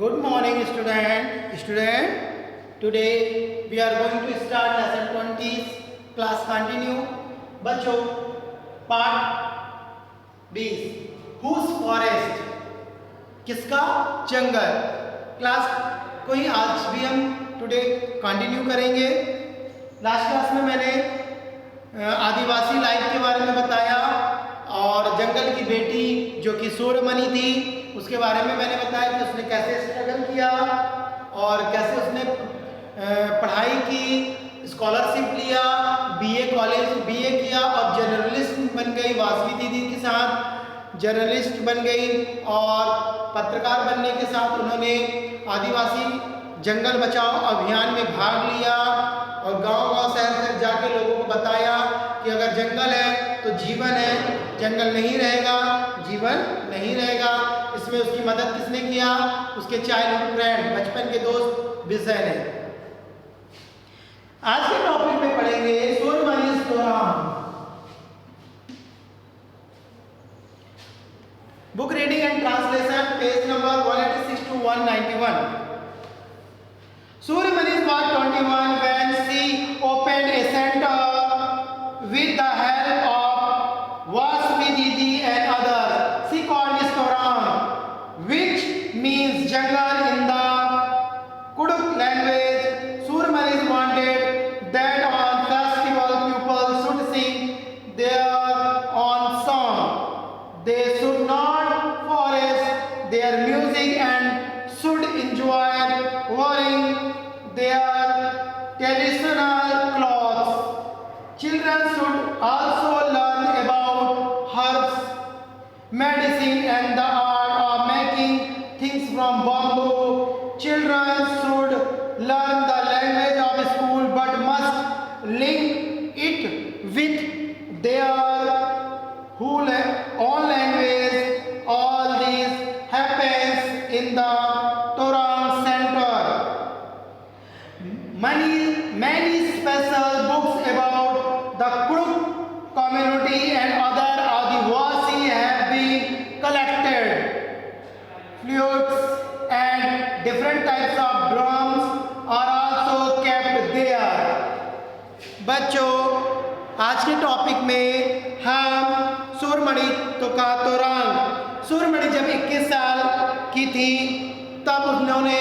Good morning, student. Today we are going to start lesson 20 class continue. बच्चों part 20 Whose forest किसका जंगल class को ही आज भी हम टुडे कंटिन्यू करेंगे। लास्ट क्लास में मैंने आदिवासी लाइफ के बारे में बताया और जंगल की बेटी जो कि सूर्यमणि थी उसके बारे में मैंने बताया कि उसने कैसे स्ट्रगल किया और कैसे उसने पढ़ाई की, स्कॉलरशिप लिया, बीए किया और जर्नलिस्ट बन गई। वासवी दीदी के साथ जर्नलिस्ट बन गई और पत्रकार बनने के साथ उन्होंने आदिवासी जंगल बचाओ अभियान में भाग लिया और गांव-गांव शहर जाके लोगों को बताया कि अगर जंगल है तो जीवन है, जंगल नहीं रहेगा जीवन नहीं रहेगा। इसमें उसकी मदद किसने किया? उसके चाइल्डहुड फ्रेंड, बचपन के दोस्त विजय ने। आज के टॉपिक में पढ़ेंगे Suryamani Torang. Book reading and translation page number 186 to 191। Suryamanī was 21 when she opened a center with the help of Vasvi Didi and others. She called it Torang, which means jungle in the Kuduk language. Suryamanī wanted that on festival people should sing their own song. They should not force their music and should enjoy wearing their traditional clothes. Children should also learn about herbs, medicine and the art of making things from bamboo. Children should learn the language of school but must link it with their own language. All this happens in the Torang Center. Many special books about the Kuduk community and other Adivasi have been collected. Flutes and different types of drums are also kept there. बच्चों आज के topic में हम सूर्यमणि का तोरांग। सूर्यमणि जब 21 साल की थी तब उन्होंने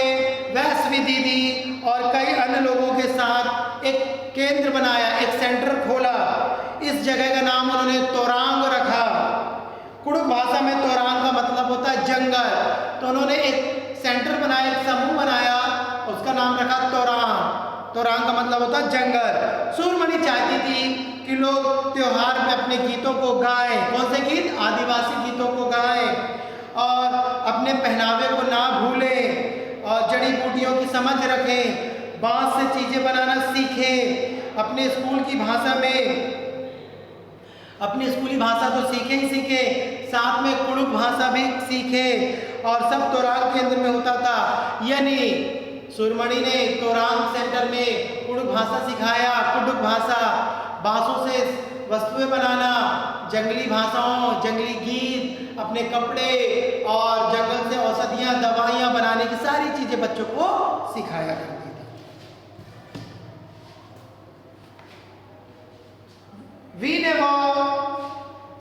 वैश्वी दीदी और कई अन्य लोगों के साथ एक केंद्र बनाया, एक सेंटर खोला। इस जगह का नाम उन्होंने तोरांग रखा। कुडुक भाषा में तोरांग का मतलब होता है जंगल। तो उन्होंने एक सेंटर बनाया, एक समूह बनाया, उसका नाम रखा तोरांग। तोरांग का मतलब होता है जंगल। सूर्यमणि चाहती थी कि लोग त्योहार में अपने गीतों को गाएं। कौन से गीत? आदिवासी गीतों को गाएं और अपने पहनावे को ना भूलें और जड़ी बूटियों की समझ रखें, बांस से चीज़ें बनाना सीखें। अपने स्कूल की भाषा में अपनी स्कूली भाषा तो सीखे ही सीखे, साथ में कुडुक भाषा भी सीखे और सब तोरांग केंद्र में होता था। यानी सूर्यमणि ने तोरांग सेंटर में कुडुक भाषा सिखाया। कुडुक भाषा बांसों से वस्तुएं बनाना, जंगली भाषाओं, जंगली गीत, अपने कपड़े और जंगल से औषधियाँ, दवाइयाँ बनाने की सारी चीज़ें बच्चों को सिखाया करती थी। Whenever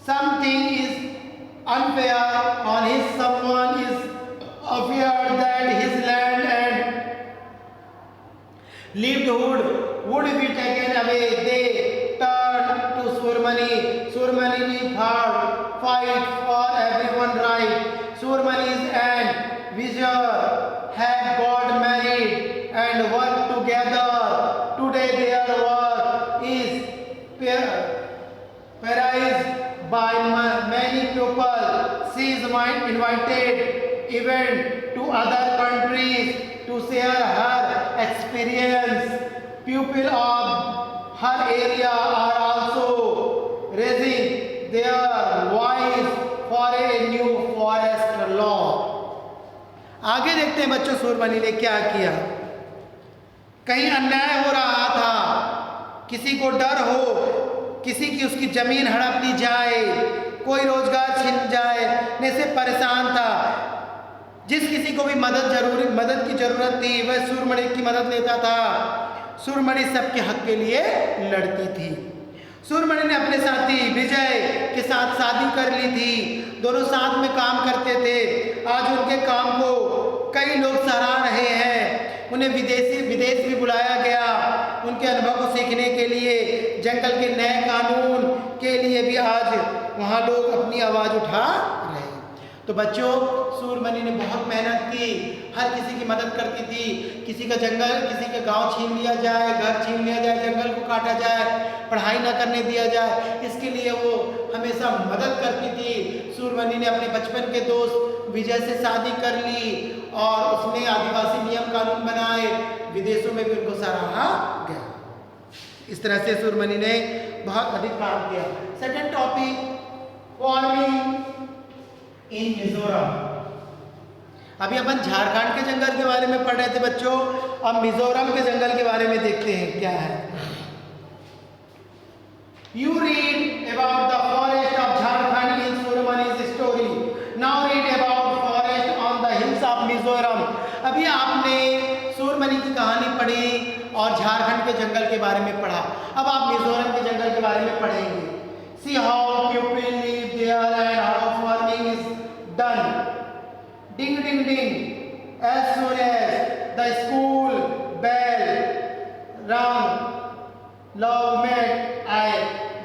something is unfair on his, someone is afraid that his land and livelihood would be taken away, they turn to Suryamanī. Suryamanī fight for everyone's right. Suryamanī and Vijay have got married and work together. Today their work is praised by many people. She is invited even to other countries to share her experience. People of her area are also raising their voice for a new forest law. आगे देखते हैं बच्चों सूर्यमणि ने क्या किया। कहीं अन्याय हो रहा था, किसी को डर हो, किसी की उसकी जमीन हड़प ली जाए, कोई रोजगार छिन जाए, ने से परेशान था। जिस किसी को भी मदद की जरूरत थी वह सूरमणि की मदद लेता था। सूरमणि सबके हक के लिए लड़ती थी। सूरमणि ने अपने साथी विजय के साथ शादी कर ली थी। दोनों साथ में काम करते थे। आज उनके काम को कई लोग सराह रहे हैं। उन्हें विदेश भी बुलाया गया। उनके अनुभव को सीखने के लिए जंगल के नए कानून के लिए भी आज वहाँ लोग अपनी आवाज़ उठा रहे हैं। तो बच्चों, सूरमणि ने बहुत मेहनत की, हर किसी की मदद करती थी। किसी का गांव छीन लिया जाए, घर छीन लिया जाए, जंगल को काटा जाए, पढ़ाई ना करने दिया जाए, इसके लिए वो हमेशा मदद करती थी। सूरमणि ने अपने बचपन के दोस्त विजय से शादी कर ली और उसने आदिवासी नियम कानून बनाए। विदेशों में भी उनको सराहा गया। इस तरह से सूरमणि ने बहुत अधिक काम किया। Second topic, farming in Mizoram. अभी अपन झारखंड के जंगल के बारे में पढ़ रहे थे बच्चों, अब मिजोरम के जंगल के बारे में देखते हैं क्या है। You read about the forest of Jharkhand in Surmani's story. Now read about forest on the hills of Mizoram. अभी आपने सूरमणि की कहानी पढ़ी और झारखंड के जंगल के बारे में पढ़ा। अब आप मिजोरम के जंगल के बारे में पढ़ेंगे। See how people live there and how farming is done. Ding ding ding. As soon as the school bell rang, love met I.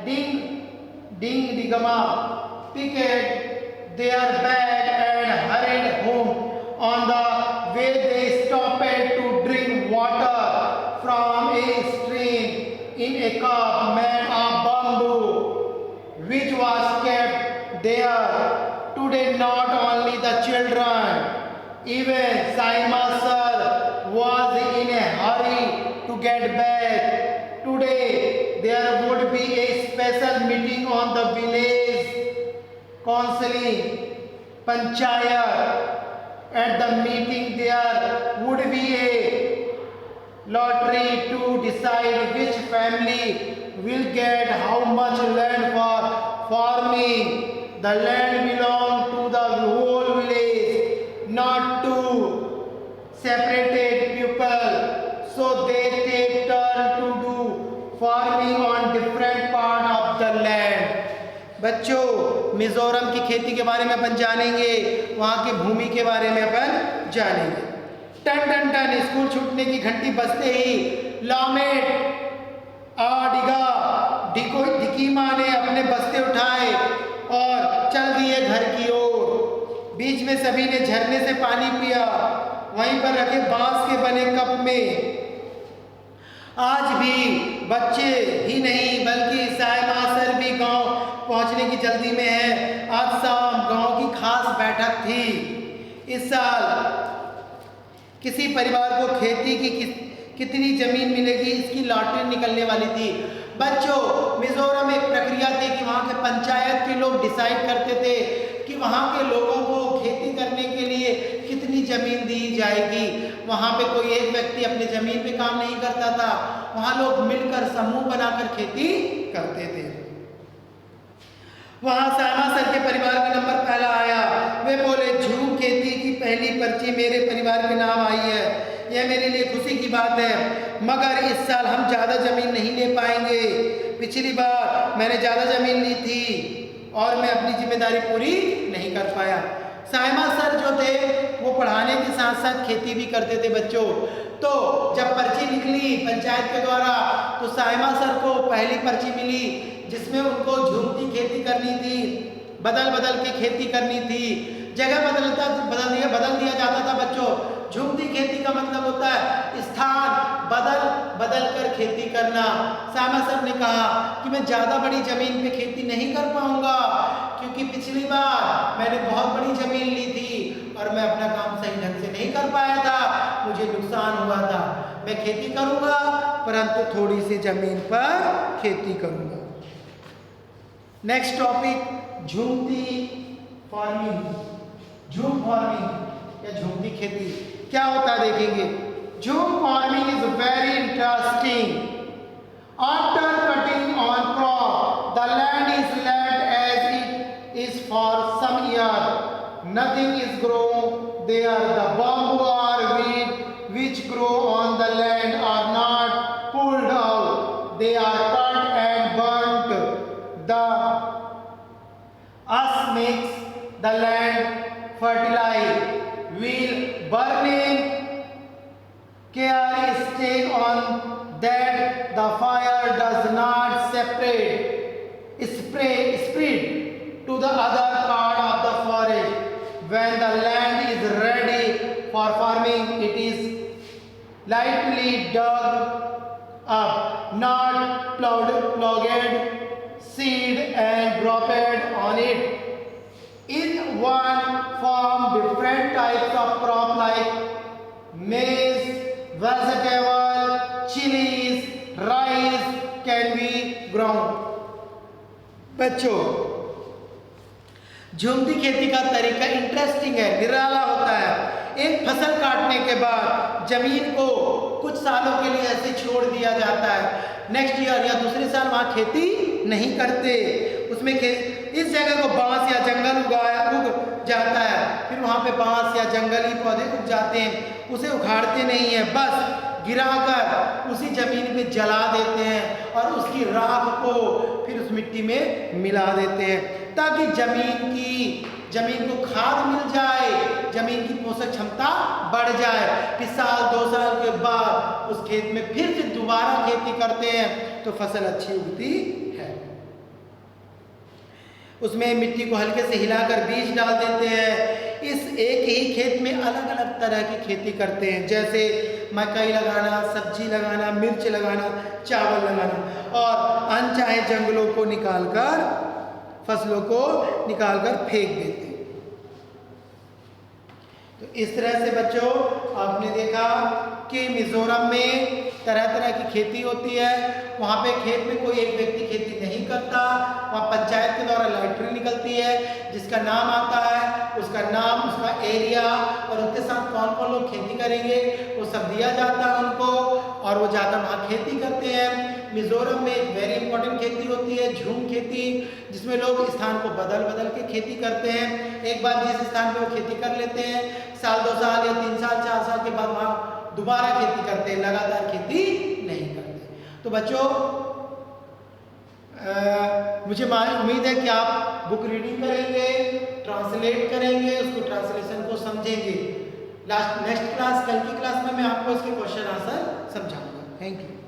Ding ding digama. Picked their bag and hurried home. On the way they stopped to drink water from a stream in a cup made of bamboo, which was kept there. Today not only the children, even Saima sir was in a hurry to get back. Today there would be a special meeting on the village council panchayat. At the meeting there would be a lottery to decide which family will get how much land for farming. The land belonged to the whole village, not to separated people. So they take turn to do farming on different part of the land. बच्चों, मिजोरम की खेती के बारे में अपन जानेंगे, वहाँ की भूमि के बारे में अपन जानेंगे। टन टन टन स्कूल छूटने की घंटी बजते ही लॉमेट डिकीमा ने अपने बस्ते उठाए और चल दिए घर की ओर। बीच में सभी ने झरने से पानी पिया, वहीं पर रखे बांस के बने कप में। आज भी बच्चे ही नहीं बल्कि साहिबा सर भी गांव पहुंचने की जल्दी में है। आज शाम गांव की खास बैठक थी। इस साल किसी परिवार को खेती की कितनी जमीन मिलेगी इसकी लॉटरी निकलने वाली थी। बच्चों, मिजोरम एक प्रक्रिया थी कि वहाँ के पंचायत के लोग डिसाइड करते थे कि वहाँ के लोगों को खेती करने के लिए कितनी जमीन दी जाएगी। वहाँ पे कोई एक व्यक्ति अपने जमीन पे काम नहीं करता था, वहाँ लोग मिलकर समूह बनाकर खेती करते थे। वहाँ सामा सर के परिवार का नंबर पहला आया। वे बोले, झूम खेती की पहली पर्ची मेरे परिवार के नाम आई है, यह मेरे लिए खुशी की बात है। मगर इस साल हम ज़्यादा ज़मीन नहीं ले पाएंगे। पिछली बार मैंने ज़्यादा ज़मीन ली थी और मैं अपनी जिम्मेदारी पूरी नहीं कर पाया। साइमा सर जो थे वो पढ़ाने के साथ साथ खेती भी करते थे बच्चों। तो जब पर्ची निकली पंचायत के द्वारा तो साइमा सर को पहली पर्ची मिली जिसमें उनको झूमती खेती करनी थी, बदल बदल के खेती करनी थी। जगह बदल दिया जाता था बच्चों। झूमती खेती का मतलब होता है स्थान बदल कर खेती करना। सामा सर ने कहा कि मैं ज़्यादा बड़ी ज़मीन पे खेती नहीं कर पाऊंगा क्योंकि पिछली बार मैंने बहुत बड़ी ज़मीन ली थी और मैं अपना काम सही ढंग से नहीं कर पाया था, मुझे नुकसान हुआ था। मैं खेती करूंगा परंतु थोड़ी सी ज़मीन पर खेती करूंगा। Next topic, jhumti farming. Jhum farming या झूमती खेती क्या होता है देखेंगे। Jhum farming is very interesting. After cutting on crop the land is left as it is for some year. Nothing is grown they are the bamboo or wheat which grow on the land are not pulled out. They are cut and burnt. The us makes the land fertile. Will burning care is take on that the fire does not spread to the other part of the forest. When the land is ready for farming, it is lightly dug up, not plowed, seed and dropped on it. In one farm, different types of crop like maize, vegetable, chilies, rice can be grown. बच्चों, झुमती खेती का तरीका interesting है, निराला होता है। एक फसल काटने के बाद जमीन को कुछ सालों के लिए ऐसे छोड़ दिया जाता है। नेक्स्ट ईयर या दूसरे साल वहाँ खेती नहीं करते, उसमें इस जगह को बांस या जंगल उग जाता है, फिर वहाँ पे बांस या जंगली पौधे उग जाते हैं, उसे उखाड़ते नहीं है, बस गिराकर उसी जमीन पे जला देते हैं और उसकी राख को फिर उस मिट्टी में मिला देते हैं, ताकि जमीन को खाद मिल जाए, जमीन की पोषक क्षमता बढ़ जाए। फिर साल 2 साल के बाद उस खेत में फिर से दोबारा खेती करते हैं तो फसल अच्छी उगती है। उसमें मिट्टी को हल्के से हिलाकर बीज डाल देते हैं। इस एक ही खेत में अलग अलग तरह की खेती करते हैं, जैसे मकई लगाना, सब्जी लगाना, मिर्च लगाना, चावल लगाना, और अनचाहे जंगलों को निकालकर, फसलों को निकालकर फेंक देते हैं। तो इस तरह से बच्चों आपने देखा कि मिजोरम में तरह तरह की खेती होती है। वहाँ पे खेत में कोई एक व्यक्ति खेती नहीं करता, वहाँ पंचायत के द्वारा लॉटरी निकलती है, जिसका नाम आता है, उसका नाम, उसका एरिया और उसके साथ कौन कौन लोग खेती करेंगे वो सब दिया जाता है उनको, और वो जाकर वहाँ खेती करते हैं। मिजोरम में एक वेरी इंपॉर्टेंट खेती होती है झूम खेती, जिसमें लोग स्थान को बदल बदल के खेती करते हैं। एक बार जिस स्थान पे वो खेती कर लेते हैं, साल 2 साल या 3 साल 4 साल के बाद वहाँ दोबारा खेती करते हैं, लगातार खेती नहीं करते। तो बच्चों मुझे उम्मीद है कि आप बुक रीडिंग करेंगे, ट्रांसलेट करेंगे, उसको ट्रांसलेशन को समझेंगे। नेक्स्ट क्लास, कल की क्लास में मैं आपको इसके क्वेश्चन आंसर समझाऊंगा। Thank you.